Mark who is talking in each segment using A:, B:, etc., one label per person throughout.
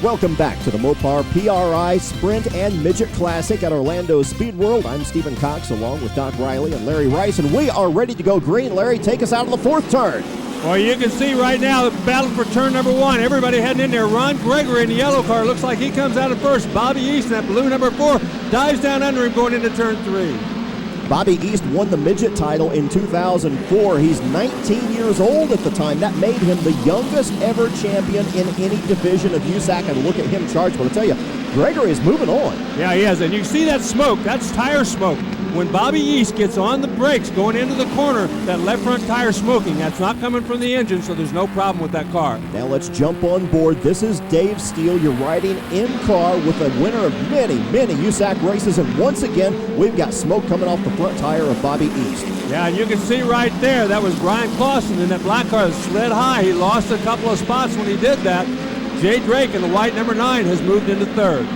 A: Welcome back to the Mopar PRI Sprint and Midget Classic at Orlando Speedworld. I'm Stephen Cox along with Doc Riley and Larry Rice, and we are ready to go green. Larry, take us out of the fourth turn.
B: Well, you can see right now the battle for turn number one. Everybody heading in there. Ron Gregory in the yellow car looks like he comes out at first. Bobby East in that blue number 4 dives down under him going into turn 3.
A: Bobby East won the midget title in 2004. He's 19 years old at the time. That made him the youngest ever champion in any division of USAC, and look at him charge. But I'll tell you, Gregory is moving on.
B: Yeah, he is, and you can see that smoke. That's tire smoke. When Bobby East gets on the brakes going into the corner, that left front tire smoking, that's not coming from the engine, so there's no problem with that car.
A: Now let's jump on board. This is Dave Steele. You're riding in car with a winner of many USAC races, and once again, we've got smoke coming off the front tire of Bobby East.
B: Yeah, and you can see right there, that was Brian Clausen in that black car that slid high. He lost a couple of spots when he did that. Jay Drake in the white number 9 has moved into third.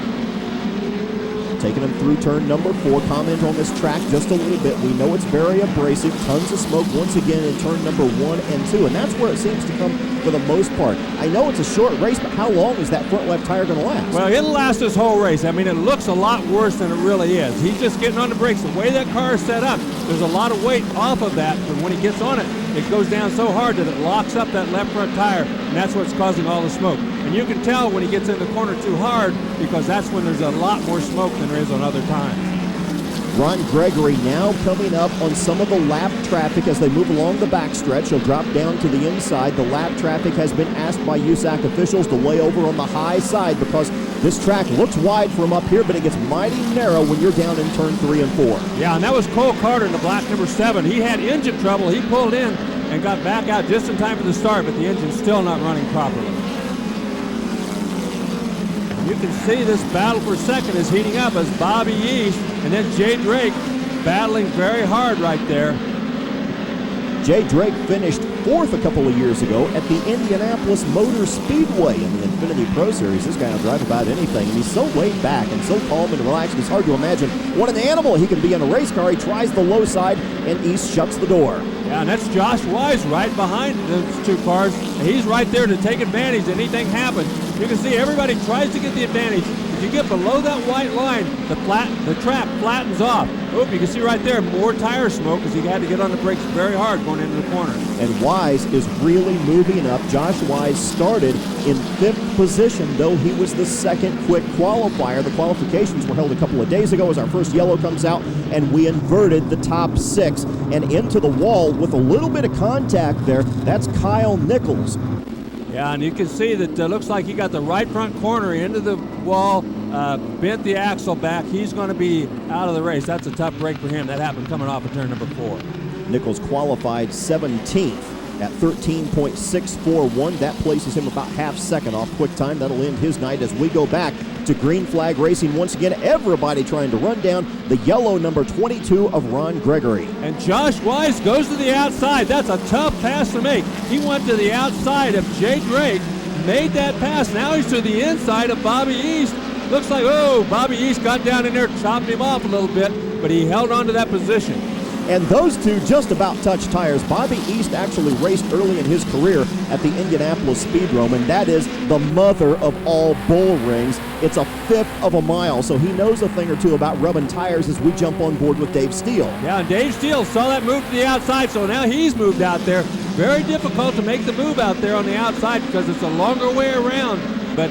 A: Taking him through turn number 4. Comment on this track just a little bit. We know it's very abrasive. Tons of smoke once again in turn number 1 and 2, and that's where it seems to come for the most part. I know it's a short race, but how long is that front left tire going to last?
B: Well, it'll last this whole race. I mean, it looks a lot worse than it really is. He's just getting on the brakes. The way that car is set up, there's a lot of weight off of that, but when he gets on it, it goes down so hard that it locks up that left front tire, and that's what's causing all the smoke. And you can tell when he gets in the corner too hard, because that's when there's a lot more smoke than there is on other times.
A: Ron Gregory now coming up on some of the lap traffic as they move along the backstretch. He'll drop down to the inside. The lap traffic has been asked by USAC officials to lay over on the high side because this track looks wide from up here, but it gets mighty narrow when you're down in turn 3 and 4.
B: Yeah, and that was Cole Carter in the black number 7. He had engine trouble. He pulled in and got back out just in time for the start, but the engine's still not running properly. You can see this battle for second is heating up as Bobby East and then Jay Drake battling very hard right there.
A: Jay Drake finished 4th a couple of years ago at the Indianapolis Motor Speedway in the Infiniti Pro Series. This guy will drive about anything, and he's so laid back and so calm and relaxed. It's hard to imagine what an animal he can be in a race car. He tries the low side, and East shuts the door.
B: Yeah, and that's Josh Wise right behind those two cars. He's right there to take advantage. Anything happens. You can see everybody tries to get the advantage. If you get below that white line, the track flattens off. Oop, you can see right there more tire smoke because he had to get on the brakes very hard going into the corner.
A: And Wise is really moving up. Josh Wise started in 5th position, though he was the second quick qualifier. The qualifications were held a couple of days ago as our first yellow comes out, and we inverted the top 6 and into the wall with a little bit of contact there. That's Kyle Nichols.
B: Yeah, and you can see that looks like he got the right front corner into the wall, bent the axle back. He's going to be out of the race. That's a tough break for him. That happened coming off of turn number 4.
A: Nichols qualified 17th at 13.641. That places him about half second off quick time. That'll end his night as we go back to green flag racing once again. Everybody trying to run down the yellow number 22 of Ron Gregory.
B: And Josh Wise goes to the outside. That's a tough pass to make. He went to the outside of Jay Drake, made that pass. Now he's to the inside of Bobby East. Looks like, Bobby East got down in there, chopped him off a little bit, but he held on to that position.
A: And those two just about touched tires. Bobby East actually raced early in his career at the Indianapolis Speedrome, and that is the mother of all bull rings. It's a 1/5 of a mile, so he knows a thing or two about rubbing tires as we jump on board with Dave Steele.
B: Yeah, and Dave Steele saw that move to the outside, so now he's moved out there. Very difficult to make the move out there on the outside because it's a longer way around. But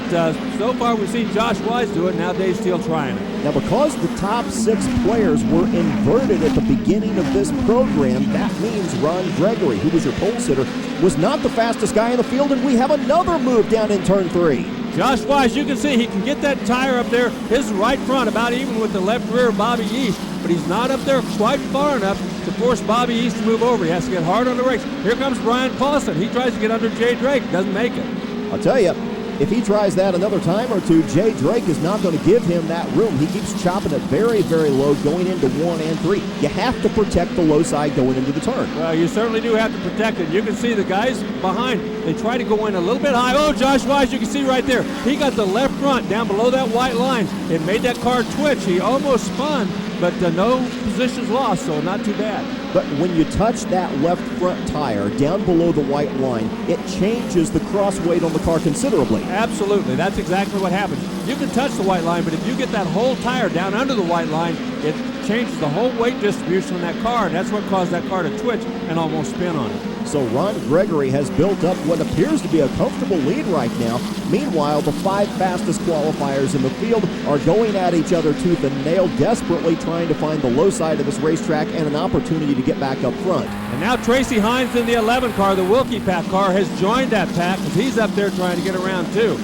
B: so far we've seen Josh Wise do it, now Dave Steele trying it.
A: Now because the top 6 players were inverted at the beginning of this program, that means Ron Gregory, who was your pole sitter, was not the fastest guy in the field, and we have another move down in turn 3.
B: Josh Wise, you can see he can get that tire up there, his right front about even with the left rear of Bobby East, but he's not up there quite far enough to force Bobby East to move over. He has to get hard on the brakes. Here comes Brian Clausen. He tries to get under Jay Drake, doesn't make it.
A: I'll tell you, if he tries that another time or two, Jay Drake is not going to give him that room. He keeps chopping it very, very low going into 1 and 3. You have to protect the low side going into the turn.
B: Well, you certainly do have to protect it. You can see the guys behind, they try to go in a little bit high. Oh, Josh Wise, you can see right there. He got the left front down below that white line. It made that car twitch. He almost spun, but no positions lost, so not too bad.
A: but when you touch that left front tire down below the white line, it changes the cross weight on the car considerably.
B: Absolutely. That's exactly what happens. You can touch the white line, but if you get that whole tire down under the white line, it changes the whole weight distribution on that car, and that's what caused that car to twitch and almost spin on it.
A: So Ron Gregory has built up what appears to be a comfortable lead right now. Meanwhile, the 5 fastest qualifiers in the field are going at each other tooth and nail, desperately trying to find the low side of this racetrack and an opportunity to get back up front.
B: And now Tracy Hines in the 11 car, the Wilkie Pack car, has joined that pack because he's up there trying to get around too.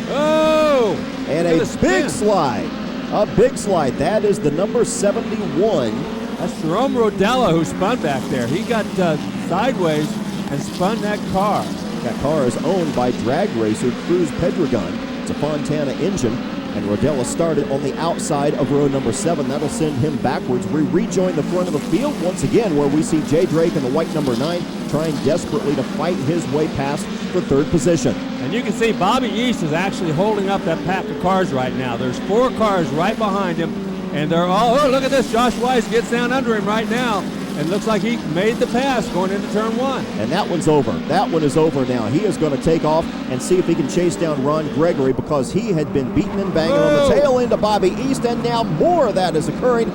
B: Oh!
A: And a big slide. A big slide. That is the number 71.
B: That's Jerome Rodella who spun back there. He got sideways and spun that car.
A: That car is owned by drag racer Cruz Pedregon. It's a Fontana engine, and Rodella started on the outside of row number 7. That'll send him backwards. We rejoin the front of the field once again, where we see Jay Drake in the white number 9 trying desperately to fight his way past for 3rd position.
B: And you can see Bobby East is actually holding up that pack of cars right now. There's 4 cars right behind him, and they're all, oh, look at this. Josh Wise gets down under him right now, and looks like he made the pass going into turn 1.
A: And that one's over. That one is over now. He is going to take off and see if he can chase down Ron Gregory, because he had been beaten and banging on the tail end of Bobby East, and now more of that is occurring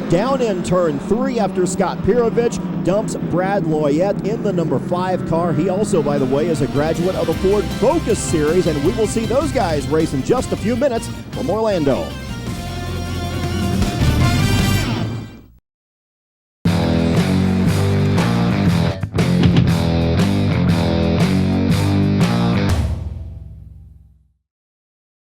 A: down in turn 3 after Scott Pirovich dumps Brad Loyette in the number 5 car. He also, by the way, is a graduate of the Ford Focus Series, and we will see those guys race in just a few minutes from Orlando.